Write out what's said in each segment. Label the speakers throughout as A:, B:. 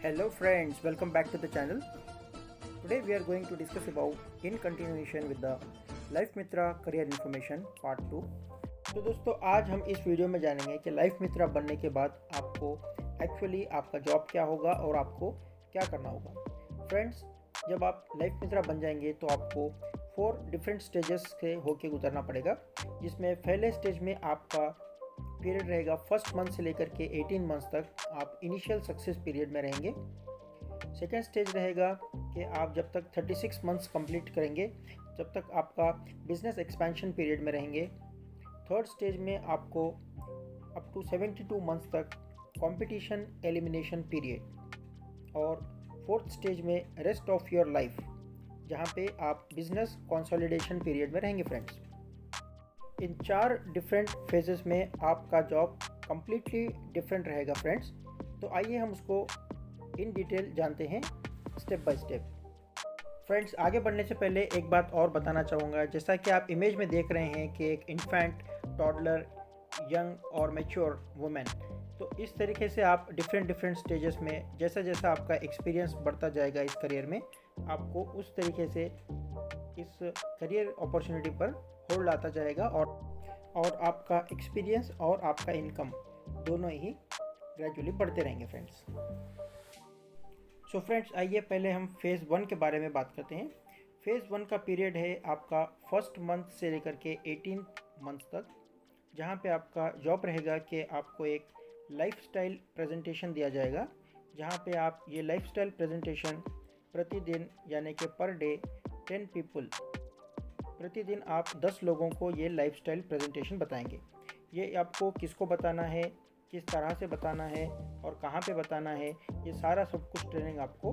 A: Hello friends, welcome back to the channel. Today we are going to discuss about in continuation with the Life Mitra Career Information Part 2. तो दोस्तों आज हम इस video में जानेंगे कि लाइफ मित्रा बनने के बाद आपको एक्चुअली आपका जॉब क्या होगा और आपको क्या करना होगा। फ्रेंड्स, जब आप लाइफ मित्रा बन जाएंगे तो आपको 4 डिफरेंट स्टेजेस से होके गुजरना पड़ेगा, जिसमें पहले स्टेज में आपका पीरियड रहेगा फर्स्ट मंथ से लेकर के 18 मंथ्स तक आप इनिशियल सक्सेस पीरियड में रहेंगे। सेकेंड स्टेज रहेगा कि आप जब तक 36 मंथ्स कंप्लीट करेंगे जब तक आपका बिजनेस एक्सपेंशन पीरियड में रहेंगे। थर्ड स्टेज में आपको अप टू 72 मंथ्स तक कंपटीशन एलिमिनेशन पीरियड, और फोर्थ स्टेज में रेस्ट ऑफ योर लाइफ, जहां पे आप बिजनेस कंसोलिडेशन पीरियड में रहेंगे। फ्रेंड्स, इन 4 डिफरेंट फेजेस में आपका जॉब कम्प्लीटली डिफरेंट रहेगा। फ्रेंड्स, तो आइए हम उसको इन डिटेल जानते हैं स्टेप बाय स्टेप। फ्रेंड्स, आगे बढ़ने से पहले एक बात और बताना चाहूँगा। जैसा कि आप इमेज में देख रहे हैं कि एक इन्फेंट, टॉडलर, यंग और मैच्योर वुमेन, तो इस तरीके से आप डिफरेंट स्टेजेस में जैसा जैसा आपका एक्सपीरियंस बढ़ता जाएगा इस करियर में, आपको उस तरीके से इस करियर अपॉर्चुनिटी पर होल्ड आता जाएगा और आपका एक्सपीरियंस और आपका इनकम दोनों ही ग्रेजुअली बढ़ते रहेंगे। फ्रेंड्स, सो फ्रेंड्स, आइए पहले हम फेज़ 1 के बारे में बात करते हैं। फेज़ 1 का पीरियड है आपका फर्स्ट मंथ से लेकर के 18 मंथ तक, जहां पे आपका जॉब रहेगा कि आपको एक लाइफस्टाइल प्रेजेंटेशन दिया जाएगा, जहां पे आप ये लाइफस्टाइल प्रेजेंटेशन प्रतिदिन यानी कि पर डे 10 पीपल, प्रतिदिन आप 10 लोगों को ये लाइफस्टाइल प्रेजेंटेशन बताएंगे। ये आपको किसको बताना है, किस तरह से बताना है और कहाँ पे बताना है, ये सारा सब कुछ ट्रेनिंग आपको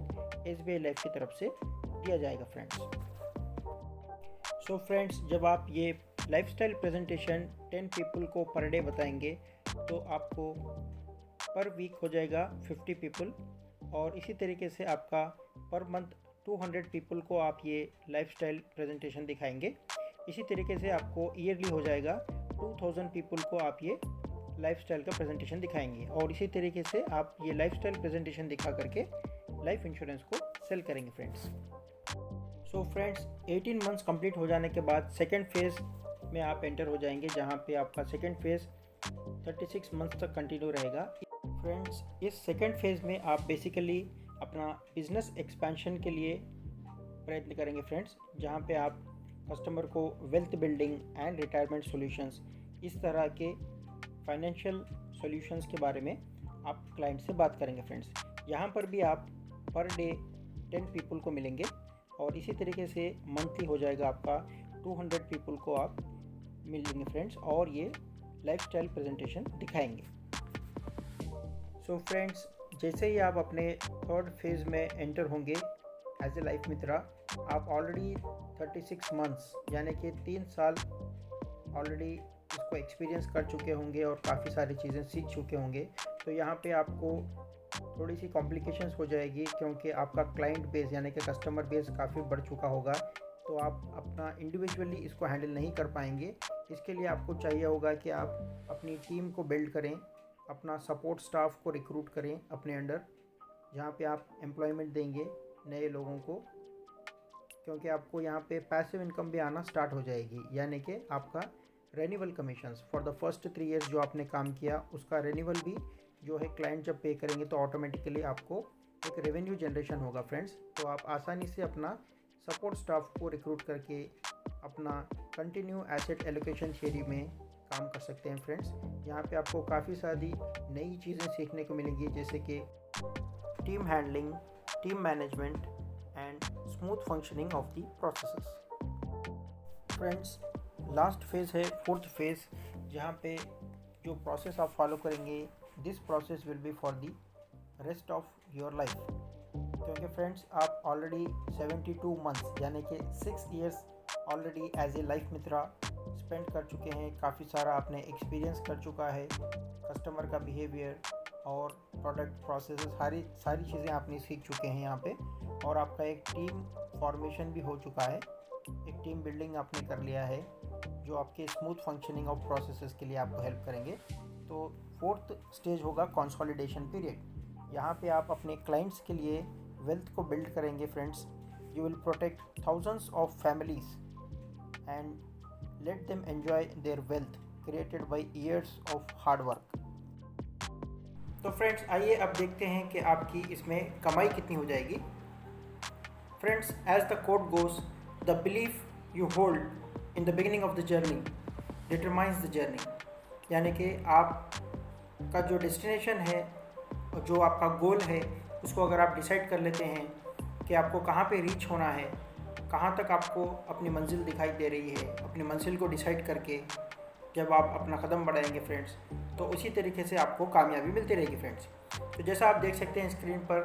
A: SBI लाइफ की तरफ से दिया जाएगा। फ्रेंड्स, सो फ्रेंड्स, जब आप ये लाइफस्टाइल प्रेजेंटेशन 10 पीपल को पर डे बताएंगे तो आपको पर वीक हो जाएगा 50 पीपल, और इसी तरीके से आपका पर मंथ 200 पीपल को आप ये लाइफस्टाइल प्रेजेंटेशन दिखाएंगे। इसी तरीके से आपको ईयरली हो जाएगा 2000 पीपल को आप ये लाइफस्टाइल का प्रेजेंटेशन दिखाएंगे, और इसी तरीके से आप ये लाइफस्टाइल प्रेजेंटेशन दिखा करके लाइफ इंश्योरेंस को सेल करेंगे। Friends, so friends, 18 months complete हो जाने के बाद सेकेंड फेज़ में आप एंटर हो जाएंगे, जहाँ पे आपका सेकेंड फेज़ 36 मंथ्स तक कंटिन्यू रहेगा। फ्रेंड्स, इस सेकेंड फेज़ में आप बेसिकली अपना बिजनेस एक्सपेंशन के लिए प्रयत्न करेंगे। फ्रेंड्स, जहाँ पे आप कस्टमर को wealth building and retirement solutions, इस तरह के फाइनेंशियल सॉल्यूशंस के बारे में आप क्लाइंट से बात करेंगे। फ्रेंड्स, यहाँ पर भी आप पर डे 10 पीपल को मिलेंगे, और इसी तरीके से मंथली हो जाएगा आपका 200 पीपल को आप मिलेंगे। फ्रेंड्स, और ये लाइफस्टाइल प्रेजेंटेशन दिखाएंगे। सो फ्रेंड्स, जैसे ही आप अपने थर्ड फेज़ में एंटर होंगे एज ए लाइफ मित्रा, आप ऑलरेडी 36 मंथ्स यानी कि 3 साल ऑलरेडी इसको एक्सपीरियंस कर चुके होंगे और काफ़ी सारी चीज़ें सीख चुके होंगे। तो यहाँ पे आपको थोड़ी सी कॉम्प्लिकेशंस हो जाएगी, क्योंकि आपका क्लाइंट बेस यानी कि कस्टमर बेस काफ़ी बढ़ चुका होगा, तो आप अपना इंडिविजुअली इसको हैंडल नहीं कर पाएंगे। इसके लिए आपको चाहिए होगा कि आप अपनी टीम को बिल्ड करें, अपना सपोर्ट स्टाफ को रिक्रूट करें अपने अंडर, जहाँ पे आप एम्प्लॉयमेंट देंगे नए लोगों को, क्योंकि आपको यहाँ पे पैसिव इनकम भी आना स्टार्ट हो जाएगी, यानी कि आपका renewal commissions for the first 3 years जो आपने काम किया उसका रेन्यूअल भी जो है क्लाइंट जब पे करेंगे तो ऑटोमेटिकली आपको एक रेवेन्यू जनरेशन होगा। फ्रेंड्स, तो आप आसानी से अपना सपोर्ट स्टाफ को रिक्रूट करके अपना कंटिन्यू एसेट एलोकेशन थियरी में काम कर सकते हैं। फ्रेंड्स, यहाँ पे आपको काफ़ी सारी नई चीज़ें सीखने को मिलेंगी, जैसे कि team handling, team management and smooth functioning of the processes. Friends, last phase है फोर्थ फेज़, जहाँ पे जो प्रोसेस आप फॉलो करेंगे, this process will be for the rest of your life, क्योंकि फ्रेंड्स आप ऑलरेडी 72 मंथ्स यानी कि 6 years already as a life Mitra spend कर चुके हैं। काफ़ी सारा आपने एक्सपीरियंस कर चुका है, कस्टमर का बिहेवियर और प्रोडक्ट प्रोसेस सारी चीज़ें आपने सीख चुके हैं यहाँ पे, और आपका एक टीम फॉर्मेशन भी हो चुका है, एक टीम बिल्डिंग आपने कर लिया है, जो आपके स्मूथ फंक्शनिंग ऑफ प्रोसेसेस के लिए आपको हेल्प करेंगे। तो फोर्थ स्टेज होगा कंसोलिडेशन पीरियड, यहाँ पे आप अपने क्लाइंट्स के लिए वेल्थ को बिल्ड करेंगे friends. You will protect thousands of families and let them enjoy there wealth created by years of hard work. तो फ्रेंड्स आइए अब देखते हैं कि आपकी इसमें कमाई कितनी हो जाएगी। Friends, as the quote goes, the belief you hold in the beginning of the journey determines the journey. यानी कि आप का जो डेस्टिनेशन है और जो आपका गोल है उसको अगर आप डिसाइड कर लेते हैं कि आपको कहाँ पे रीच होना है, कहाँ तक आपको अपनी मंजिल दिखाई दे रही है, अपनी मंजिल को डिसाइड करके जब आप अपना कदम बढ़ाएंगे फ्रेंड्स, तो उसी तरीके से आपको कामयाबी मिलती रहेगी फ्रेंड्स। तो जैसा आप देख सकते हैं स्क्रीन पर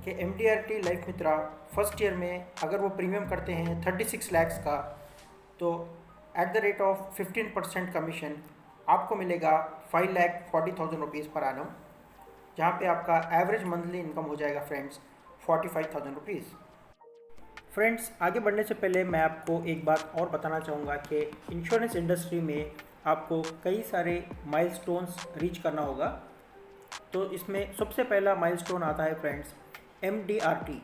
A: कि MDRT लाइफ मित्रा फर्स्ट ईयर में अगर वो प्रीमियम करते हैं 36 लाख का, तो at the rate of 15% commission आपको मिलेगा 5,40,000 रुपीज़ पर आनम, जहाँ पे आपका एवरेज मंथली इनकम हो जाएगा फ्रेंड्स 45,000 रुपीज़। फ्रेंड्स, आगे बढ़ने से पहले मैं आपको एक बात और बताना चाहूँगा कि इंश्योरेंस इंडस्ट्री में आपको कई सारे माइलस्टोन्स रीच करना होगा। तो इसमें सबसे पहला माइलस्टोन आता है फ्रेंड्स MDRT।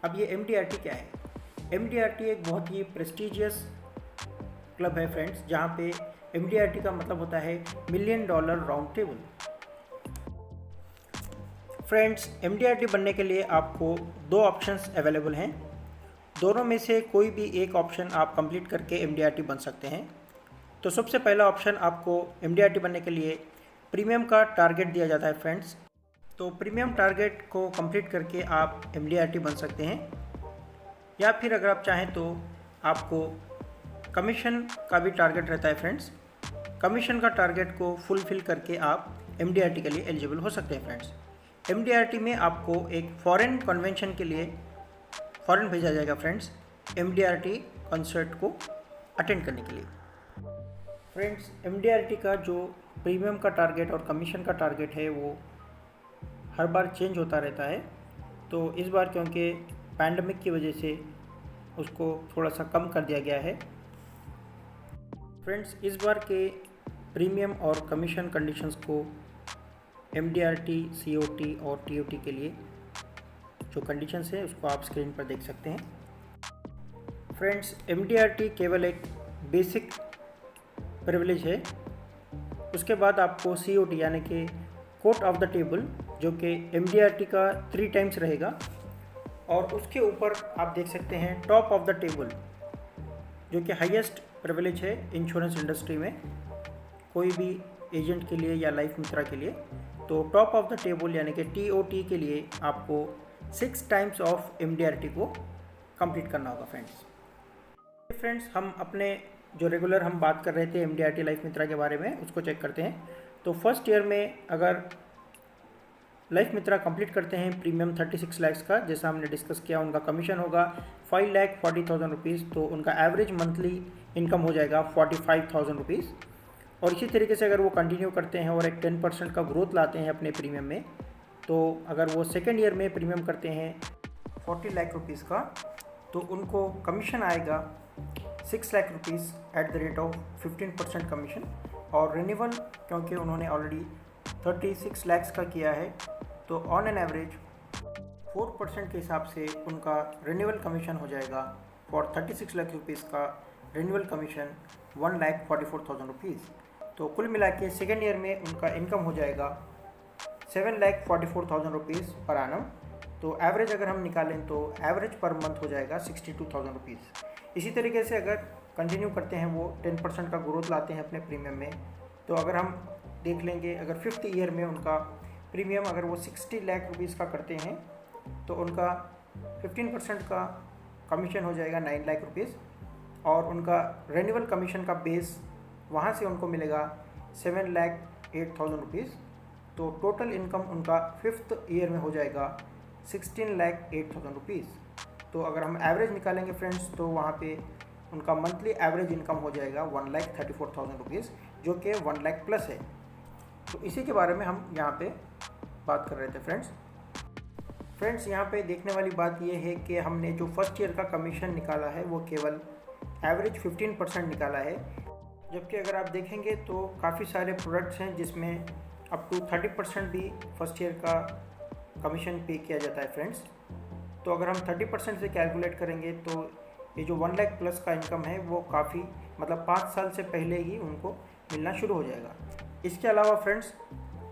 A: अब ये MDRT क्या है? MDRT एक बहुत ही प्रेस्टिजियस क्लब है फ्रेंड्स, जहाँ पे MDRT का मतलब होता है $1 million round table. Friends, MDRT बनने के लिए आपको 2 ऑप्शंस अवेलेबल हैं। दोनों में से कोई भी एक ऑप्शन आप कंप्लीट करके MDRT बन सकते हैं। तो सबसे पहला ऑप्शन आपको MDRT बनने के लिए प्रीमियम का टारगेट दिया जाता है फ्रेंड्स। तो प्रीमियम टारगेट को कंप्लीट करके आप MDRT बन सकते हैं, या फिर अगर आप चाहें तो आपको कमीशन का भी टारगेट रहता है फ्रेंड्स। कमीशन का टारगेट को फुलफिल करके आप MDRT के लिए एलिजिबल हो सकते हैं फ्रेंड्स। MDRT में आपको एक फॉरेन कन्वेंशन के लिए फॉरेन भेजा जाएगा फ्रेंड्स, MDRT कॉन्सर्ट को अटेंड करने के लिए। फ्रेंड्स, MDRT का जो प्रीमियम का टारगेट और कमीशन का टारगेट है वो हर बार चेंज होता रहता है। तो इस बार क्योंकि पैंडमिक की वजह से उसको थोड़ा सा कम कर दिया गया है। फ्रेंड्स, इस बार के प्रीमियम और कमीशन कंडीशंस को MDRT, COT और TOT के लिए जो कंडीशंस है उसको आप स्क्रीन पर देख सकते हैं। फ्रेंड्स, MDRT केवल एक बेसिक प्रिविलेज है। उसके बाद आपको COT यानी कि कोट ऑफ द टेबल, जो कि MDRT का 3 टाइम्स रहेगा, और उसके ऊपर आप देख सकते हैं टॉप ऑफ द टेबल, जो कि हाईएस्ट प्रिविलेज है इंश्योरेंस इंडस्ट्री में कोई भी एजेंट के लिए या लाइफ मित्रा के लिए। तो टॉप ऑफ द टेबल यानी कि TOT के लिए आपको 6 टाइम्स ऑफ MDRT को कंप्लीट करना होगा फ्रेंड्स। हम अपने जो रेगुलर हम बात कर रहे थे MDRT लाइफ मित्रा के बारे में, उसको चेक करते हैं। तो फर्स्ट ईयर में अगर लाइफ मित्रा कंप्लीट करते हैं प्रीमियम 36 लाख का, जैसा हमने डिस्कस किया, उनका कमीशन होगा 5,40,000 रुपीज़। तो उनका एवरेज मंथली इनकम हो जाएगा 45,000 रुपीज़। और इसी तरीके से अगर वो कंटिन्यू करते हैं और एक 10% का ग्रोथ लाते हैं अपने प्रीमियम में, तो अगर वो सेकेंड ईयर में प्रीमियम करते हैं 40 लाख रुपीज़ का, तो उनको कमीशन आएगा 6 lakh rupees at the rate of 15% commission. और रिन्यूअल क्योंकि उन्होंने ऑलरेडी 36 लाख का किया है, तो ऑन एन एवरेज 4% के हिसाब से उनका रिन्यूअल कमीशन हो जाएगा फॉर 36 लाख रुपीज़ का रिन्यूअल कमीशन 1,44,000 रुपीज़। तो कुल मिला के सेकेंड ईयर में उनका इनकम हो जाएगा 7,44,000 रुपीज़ पर आनम। तो एवरेज अगर हम निकालें तो एवरेज पर मंथ हो जाएगा 62,000 रुपीज़। इसी तरीके से अगर कंटिन्यू करते हैं वो 10% का ग्रोथ लाते हैं अपने प्रीमियम में, तो अगर हम देख लेंगे अगर 5th ईयर में उनका प्रीमियम अगर वो 60 लाख रुपीज़ का करते हैं, तो उनका 15% का कमीशन हो जाएगा 9 लाख रुपीज़। और उनका रेन्यूअल कमीशन का बेस वहाँ से उनको मिलेगा 7,08,000 रुपीज़। तो टोटल इनकम उनका 5th ईयर में हो जाएगा 16,08,000 रुपीज़। तो अगर हम एवरेज निकालेंगे फ्रेंड्स, तो वहाँ पे उनका मंथली एवरेज इनकम हो जाएगा 1,34,000 रुपीज़, जो कि 1 लाख प्लस है। तो इसी के बारे में हम यहाँ पे बात कर रहे थे फ्रेंड्स। यहाँ पे देखने वाली बात यह है कि हमने जो फर्स्ट ईयर का कमीशन निकाला है वो केवल एवरेज 15% निकाला है, जबकि अगर आप देखेंगे तो काफ़ी सारे प्रोडक्ट्स हैं जिसमें अप टू 30% भी फर्स्ट ईयर का कमीशन पे किया जाता है फ्रेंड्स। तो अगर हम 30% से कैलकुलेट करेंगे तो ये जो 1 लाख प्लस का इनकम है वो काफ़ी मतलब 5 साल से पहले ही उनको मिलना शुरू हो जाएगा। इसके अलावा फ्रेंड्स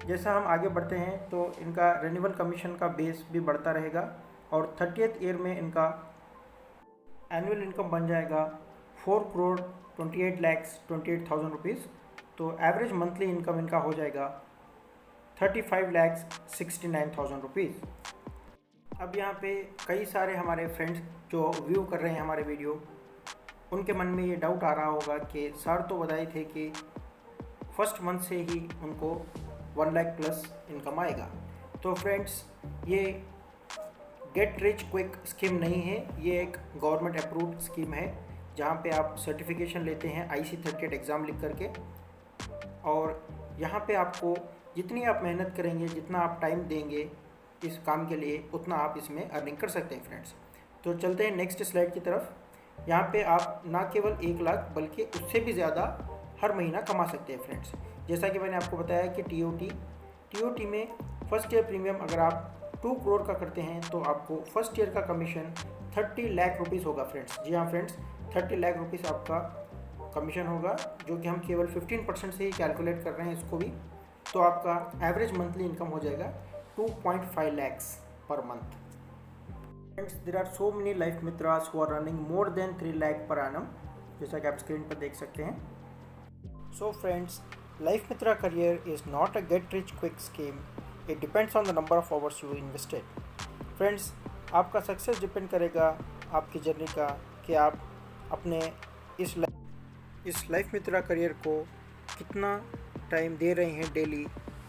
A: जैसा हम आगे बढ़ते हैं तो इनका रिन्यूअल कमीशन का बेस भी बढ़ता रहेगा और 30th ईयर में इनका एनुअल इनकम बन जाएगा 4,28,28,000 रुपीज़। तो एवरेज मंथली इनकम इनका हो जाएगा 35,69,000 रुपीज़। अब यहाँ पे कई सारे हमारे फ्रेंड्स जो व्यू कर रहे हैं हमारे वीडियो, उनके मन में ये डाउट आ रहा होगा कि सर तो बताए थे कि फर्स्ट मंथ से ही उनको 1 लाख प्लस इनकम आएगा। तो फ्रेंड्स ये गेट रिच क्विक स्कीम नहीं है, ये एक गवर्नमेंट अप्रूव्ड स्कीम है जहाँ पे आप सर्टिफिकेशन लेते हैं IC38 एग्ज़ाम लिख करके, और यहाँ पे आपको जितनी आप मेहनत करेंगे, जितना आप टाइम देंगे इस काम के लिए, उतना आप इसमें अर्निंग कर सकते हैं फ्रेंड्स। तो चलते हैं नेक्स्ट स्लाइड की तरफ। यहाँ पे आप ना केवल 1 लाख बल्कि उससे भी ज़्यादा हर महीना कमा सकते हैं फ्रेंड्स। जैसा कि मैंने आपको बताया कि TOT में फर्स्ट ईयर प्रीमियम अगर आप 2 करोड़ का करते हैं तो आपको फर्स्ट ईयर का कमीशन 30 लाख रुपीज़ होगा फ्रेंड्स। जी हाँ फ्रेंड्स, 30 लाख रुपीज़ आपका कमीशन होगा, जो कि हम केवल 15% से ही कैलकुलेट कर रहे हैं इसको भी। तो आपका एवरेज मंथली इनकम हो जाएगा 2.5 lakhs per month. Friends, there are so many life mitras who are running more than 3 lakh per annum, जैसा कि आप स्क्रीन पर देख सकते हैं। So friends, Life Mitra career is not a get rich quick scheme. It depends on the number of hours you invested. Friends, आपका success depend करेगा आपकी जर्नी का कि आप अपने इस लाइफ मित्रा करियर को कितना टाइम दे रहे हैं daily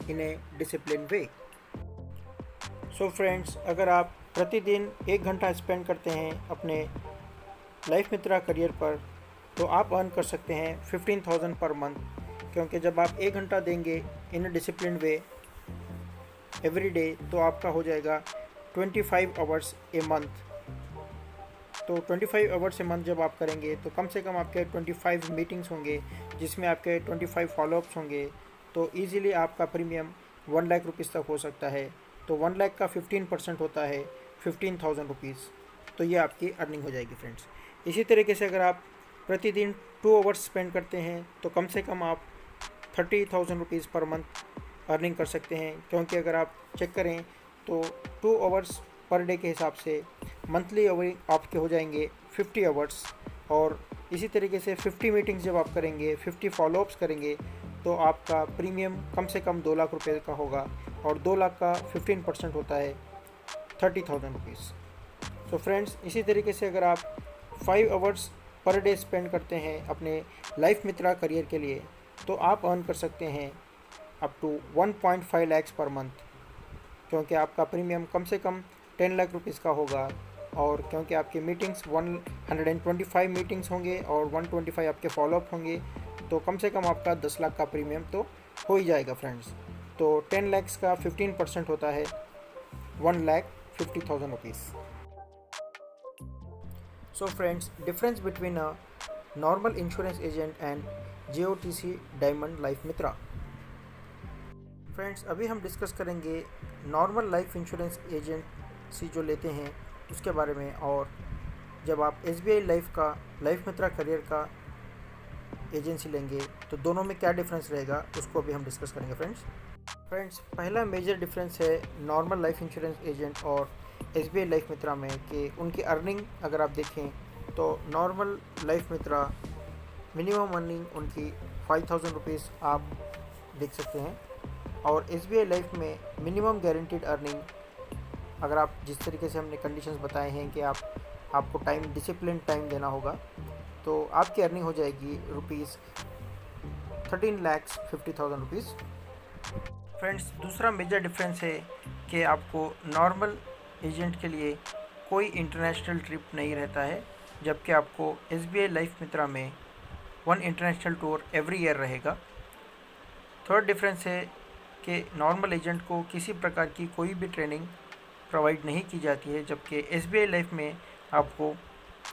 A: in a discipline way. So friends, अगर आप प्रतिदिन 1 घंटा स्पेंड करते हैं अपने लाइफ मित्रा करियर पर तो आप अर्न कर सकते हैं 15,000 पर मंथ, क्योंकि जब आप 1 घंटा देंगे in a discipline way every day तो आपका हो जाएगा 25 आवर्स ए मंथ। तो 25 आवर्स ए मंथ जब आप करेंगे तो कम से कम आपके 25 मीटिंग्स होंगे, जिसमें आपके 25 फॉलोअप्स होंगे। तो ईज़िली आपका प्रीमियम 1 लाख रुपीज़ तक हो सकता है। तो 1 लाख का 15% होता है 15,000 रुपीज़। तो ये आपकी अर्निंग हो जाएगी फ्रेंड्स। इसी तरीके से अगर आप प्रतिदिन 2 आवर्स स्पेंड करते हैं तो कम से कम आप 30,000 रुपीज़ पर मंथ अर्निंग कर सकते हैं, क्योंकि अगर आप चेक करें तो 2 आवर्स पर डे के हिसाब से मंथली आपके हो जाएंगे 50 आवर्स। और इसी तरीके से 50 मीटिंग्स जब आप करेंगे, 50 फॉलोअप्स करेंगे तो आपका प्रीमियम कम से कम 2 लाख रुपये का होगा, और 2 लाख का 15% होता है 30,000 रुपीज़। तो फ्रेंड्स, इसी तरीके से अगर आप 5 आवर्स पर डे स्पेंड करते हैं अपने लाइफ मित्रा करियर के लिए तो आप अर्न कर सकते हैं up to 1.5 lakh per month, क्योंकि आपका प्रीमियम कम से कम 10 लाख रुपीज़ का होगा। और क्योंकि आपकी मीटिंग्स 125 मीटिंग्स होंगे और 125 आपके फॉलोअप होंगे, तो कम से कम आपका 10 लाख का प्रीमियम तो हो ही जाएगा फ्रेंड्स। तो 10 लाख का 15% होता है 1,50,000 rupees. So friends, difference between a normal insurance agent and JOTC diamond life Mitra. Friends, अभी हम डिस्कस करेंगे नॉर्मल लाइफ इंश्योरेंस एजेंसी जो लेते हैं उसके बारे में, और जब आप SBI लाइफ मित्रा करियर का एजेंसी लेंगे तो दोनों में क्या डिफरेंस रहेगा उसको भी हम डिस्कस करेंगे फ्रेंड्स। पहला मेजर डिफरेंस है नॉर्मल लाइफ इंश्योरेंस एजेंट और SBI लाइफ मित्रा में कि उनकी अर्निंग अगर आप देखें तो नॉर्मल लाइफ मित्रा मिनिमम अर्निंग उनकी 5,000 रुपीज़ आप देख सकते हैं, और SBI लाइफ में मिनिमम गारंटीड अर्निंग, अगर आप जिस तरीके से हमने कंडीशंस बताए हैं कि आपको डिसिप्लिन टाइम देना होगा, तो आपकी अर्निंग हो जाएगी रुपीज़ 13,50,000 रुपीज़। फ्रेंड्स, दूसरा मेजर डिफरेंस है कि आपको नॉर्मल एजेंट के लिए कोई इंटरनेशनल ट्रिप नहीं रहता है, जबकि आपको SBI लाइफ मित्रा में 1 इंटरनेशनल टूर एवरी ईयर रहेगा। थर्ड डिफरेंस है कि नॉर्मल एजेंट को किसी प्रकार की कोई भी ट्रेनिंग प्रोवाइड नहीं की जाती है, जबकि SBI लाइफ में आपको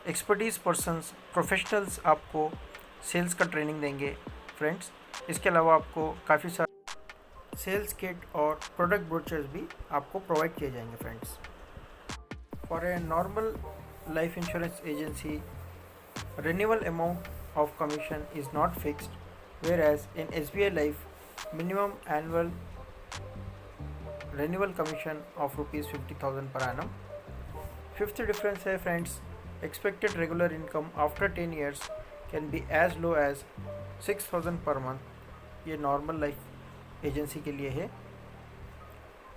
A: एक्सपर्टीज़ पर्सन्स, प्रोफेशनल्स आपको सेल्स का ट्रेनिंग देंगे फ्रेंड्स। इसके अलावा आपको काफ़ी सारे सेल्स किट और प्रोडक्ट ब्रोचर्स भी आपको प्रोवाइड किए जाएंगे friends. For a normal life insurance agency, renewal amount of commission is not fixed, whereas in SBI Life, minimum annual renewal commission of rupees 50,000 per annum. Fifth difference है friends, expected regular income after 10 years can be as low as 6,000 per month. ये normal life agency के लिए है,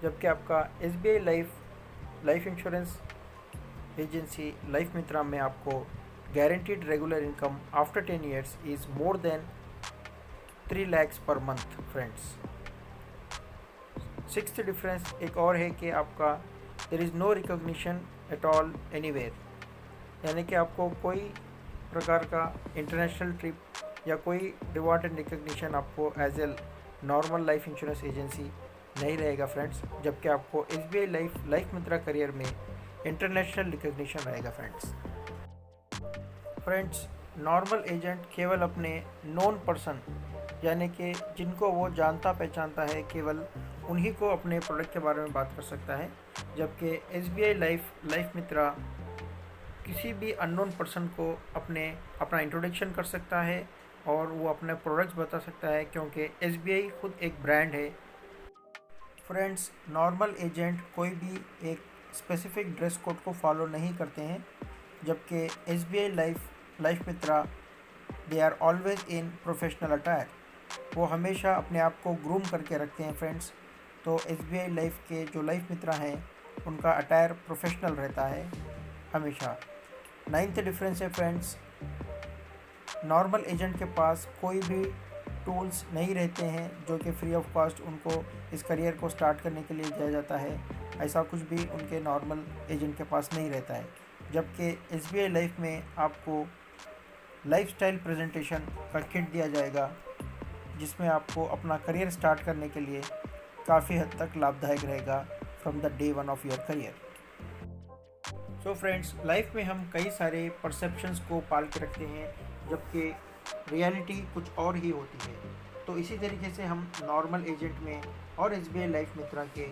A: जबकि आपका SBI life insurance agency life Mitra में आपको guaranteed regular income after 10 years is more than 3 lakhs per month friends. Sixth difference एक और है कि आपका there is no recognition at all anywhere, यानी कि आपको कोई प्रकार का इंटरनेशनल ट्रिप या कोई रिवॉर्ड एंड रिकग्निशन आपको as a normal life insurance agency नहीं रहेगा फ्रेंड्स, जबकि आपको SBI लाइफ मित्रा करियर में इंटरनेशनल रिकग्निशन रहेगा फ्रेंड्स। नॉर्मल एजेंट केवल अपने नोन पर्सन, यानी कि जिनको वो जानता पहचानता है, केवल उन्हीं को अपने प्रोडक्ट के बारे में बात कर सकता है, जबकि SBI लाइफ मित्रा किसी भी अननोन पर्सन को अपना इंट्रोडक्शन कर सकता है और वो अपने प्रोडक्ट्स बता सकता है, क्योंकि SBI खुद एक ब्रांड है फ्रेंड्स। नॉर्मल एजेंट कोई भी एक स्पेसिफिक ड्रेस कोड को फॉलो नहीं करते हैं, जबकि SBI life Mitra they are always in professional attire, वो हमेशा अपने आप को ग्रूम करके रखते हैं फ्रेंड्स। तो SBI लाइफ के जो लाइफ मित्रा हैं उनका अटायर प्रोफेशनल रहता है हमेशा। नाइन्थ डिफरेंस है फ्रेंड्स, नॉर्मल एजेंट के पास कोई भी टूल्स नहीं रहते हैं जो कि फ्री ऑफ कॉस्ट उनको इस करियर को स्टार्ट करने के लिए दिया जाता है, ऐसा कुछ भी उनके नॉर्मल एजेंट के पास नहीं रहता है। जबकि SBI लाइफ में आपको लाइफस्टाइल प्रेजेंटेशन का किट दिया जाएगा, जिसमें आपको अपना करियर स्टार्ट करने के लिए काफ़ी हद तक लाभदायक रहेगा from the day one of your career. So friends, life में हम कई सारे परसेप्शंस को पाल के रखते हैं, जबकि रियलिटी कुछ और ही होती है। तो इसी तरीके से हम नॉर्मल एजेंट में और SBI लाइफ मित्रा के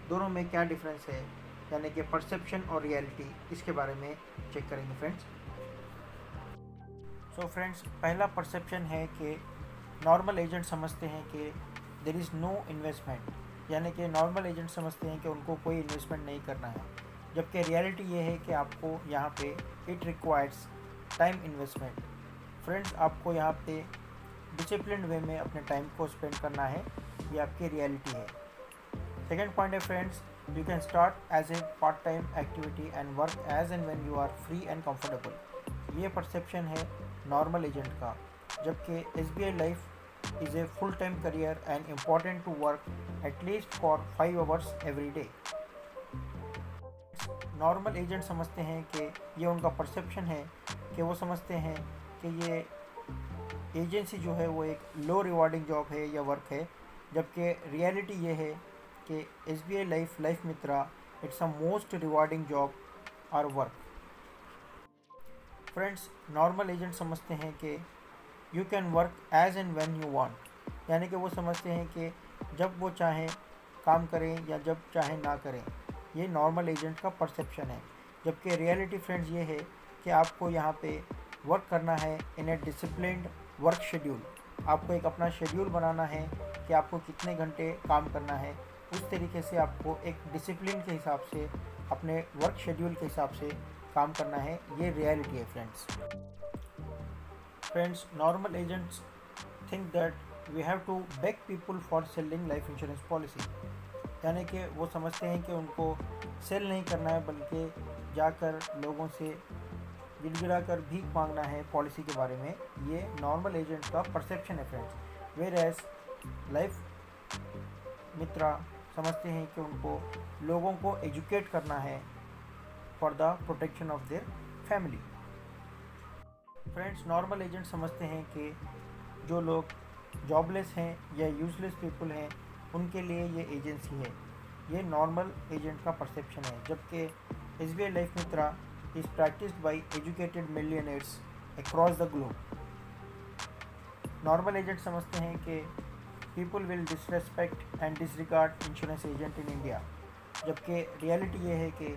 A: दोनों में क्या डिफरेंस है, यानी कि परसेप्शन और रियलिटी, इसके बारे में चेक करेंगे फ्रेंड्स। सो फ्रेंड्स, पहला परसेप्शन है कि नॉर्मल एजेंट समझते हैं कि देयर इज़ नो इन्वेस्टमेंट, यानी कि नॉर्मल एजेंट समझते हैं कि उनको कोई इन्वेस्टमेंट नहीं करना है, जबकि रियलिटी ये है कि आपको यहाँ पे it requires time investment. Friends, आपको यहाँ पे डिसिप्लिन वे में अपने टाइम को स्पेंड करना है, ये आपकी रियलिटी है। सेकेंड पॉइंट है friends, you can start as a part-time activity and work as and when you are free and comfortable। ये परसेप्शन है नॉर्मल एजेंट का, जबकि SBI life is a full time career and important to work at least for 5 hours every day. Normal agent समझते हैं कि ये उनका perception है कि वो समझते हैं कि ये एजेंसी जो है वो एक लो रिवॉर्डिंग जॉब है या वर्क है, जबकि रियलिटी ये है कि SBI life Mitra it's a most rewarding job और वर्क। फ्रेंड्स, नॉर्मल एजेंट समझते हैं कि you can work as and when you want, यानी कि वो समझते हैं कि जब वो चाहें काम करें या जब चाहें ना करें। ये नॉर्मल एजेंट का परसेप्शन है, जबकि रियलिटी फ्रेंड्स ये है कि आपको यहाँ पे वर्क करना है इन ए डिसिप्लिन्ड वर्क शेड्यूल। आपको एक अपना शेड्यूल बनाना है कि आपको कितने घंटे काम करना है, उस तरीके से आपको एक डिसिप्लिन के हिसाब से अपने वर्क शेड्यूल के हिसाब से काम करना है। ये रियलिटी है friends. Normal agents think that we have to beg people for selling life insurance policy, यानी कि वो समझते हैं कि उनको सेल नहीं करना है, बल्कि जाकर लोगों से गिड़गिड़ा कर भीख मांगना है पॉलिसी के बारे में। ये नॉर्मल एजेंट का परसेप्शन है फ्रेंड्स। वेयर एज लाइफ मित्रा समझते हैं कि उनको लोगों को एजुकेट करना है for the protection of their family. Friends, normal agent समझते हैं कि जो लोग जॉबलेस हैं या यूजलेस पीपल हैं उनके लिए ये एजेंसी है। ये नॉर्मल एजेंट का परसेप्शन है, जबकि SBI life Mitra is practised by educated millionaires across the globe. Normal agent समझते हैं कि people will disrespect and disregard insurance agent in India, जबकि रियलिटी ये है कि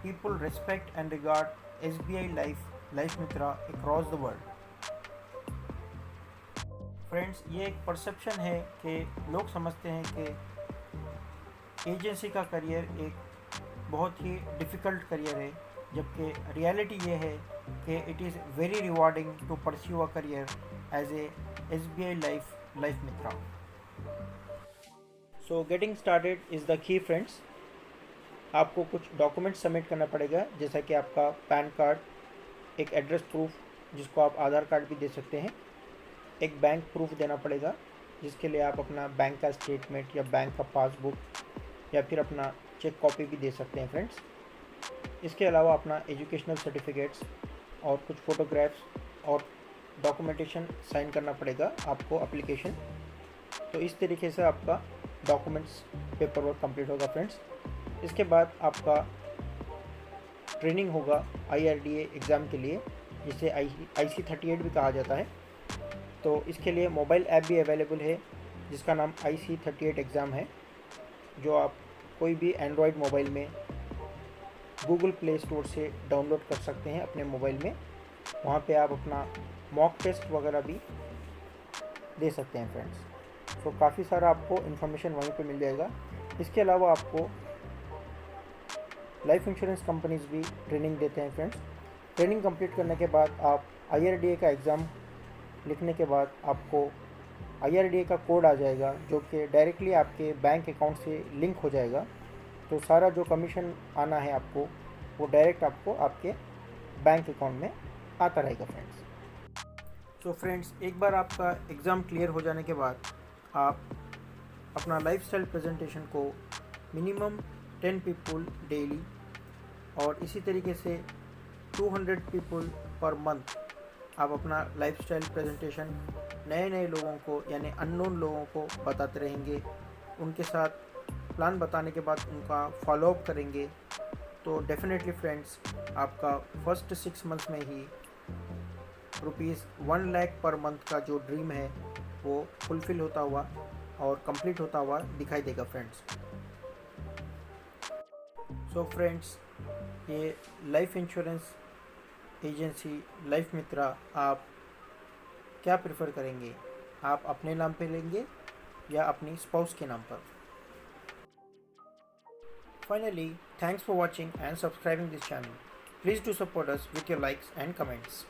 A: people respect and regard SBI life Mitra across the world. Friends, ये एक perception है कि लोग समझते हैं कि एजेंसी का करियर एक बहुत ही डिफ़िकल्ट करियर है, जबकि रियलिटी ये है कि it is very rewarding to pursue a career as a SBI life Mitra. So getting started is the key friends. आपको कुछ डॉक्यूमेंट्स सबमिट करना पड़ेगा, जैसा कि आपका पैन कार्ड, एक एड्रेस प्रूफ जिसको आप आधार कार्ड भी दे सकते हैं, एक बैंक प्रूफ देना पड़ेगा जिसके लिए आप अपना बैंक का स्टेटमेंट या बैंक का पासबुक या फिर अपना चेक कॉपी भी दे सकते हैं फ्रेंड्स। इसके अलावा अपना एजुकेशनल सर्टिफिकेट्स और कुछ फ़ोटोग्राफ्स और डॉक्यूमेंटेशन साइन करना पड़ेगा आपको एप्लीकेशन। तो इस तरीके से आपका डॉक्यूमेंट्स पेपर वर्क कंप्लीट होगा फ्रेंड्स। इसके बाद आपका ट्रेनिंग होगा IRDA एग्ज़ाम के लिए, जिसे IC38 भी कहा जाता है। तो इसके लिए मोबाइल ऐप भी अवेलेबल है जिसका नाम IC38 एग्ज़ाम है, जो आप कोई भी एंड्रॉयड मोबाइल में गूगल प्ले स्टोर से डाउनलोड कर सकते हैं अपने मोबाइल में। वहाँ पे आप अपना मॉक टेस्ट वगैरह भी दे सकते हैं फ्रेंड्स। तो काफ़ी सारा आपको इन्फॉर्मेशन वहीं पे मिल जाएगा। इसके अलावा आपको लाइफ इंश्योरेंस कंपनीज भी ट्रेनिंग देते हैं फ्रेंड्स। ट्रेनिंग कंप्लीट करने के बाद आप IRDA का एग्ज़ाम लिखने के बाद आपको IRDA का कोड आ जाएगा, जो कि डायरेक्टली आपके बैंक अकाउंट से लिंक हो जाएगा। तो सारा जो कमीशन आना है आपको, वो डायरेक्ट आपको आपके बैंक अकाउंट में आता रहेगा फ्रेंड्स। तो फ्रेंड्स, एक बार आपका एग्ज़ाम क्लियर हो जाने के बाद आप अपना लाइफस्टाइल प्रेजेंटेशन को मिनिमम 10 पीपल डेली और इसी तरीके से 200 पीपल पर मंथ आप अपना लाइफस्टाइल प्रेजेंटेशन नए लोगों को, यानी अननोन लोगों को बताते रहेंगे। उनके साथ प्लान बताने के बाद उनका फॉलोअप करेंगे। तो डेफिनेटली फ्रेंड्स, आपका फर्स्ट 6 मंथ्स में ही ₹1 लाख पर मंथ का जो ड्रीम है वो फुलफ़िल होता हुआ और कंप्लीट होता हुआ दिखाई देगा फ्रेंड्स। सो फ्रेंड्स, ये लाइफ इंश्योरेंस एजेंसी लाइफ मित्रा आप क्या प्रेफर करेंगे? आप अपने नाम पे लेंगे या अपनी स्पाउस के नाम पर? Finally, thanks for watching and subscribing this channel. Please do support us with your likes and comments.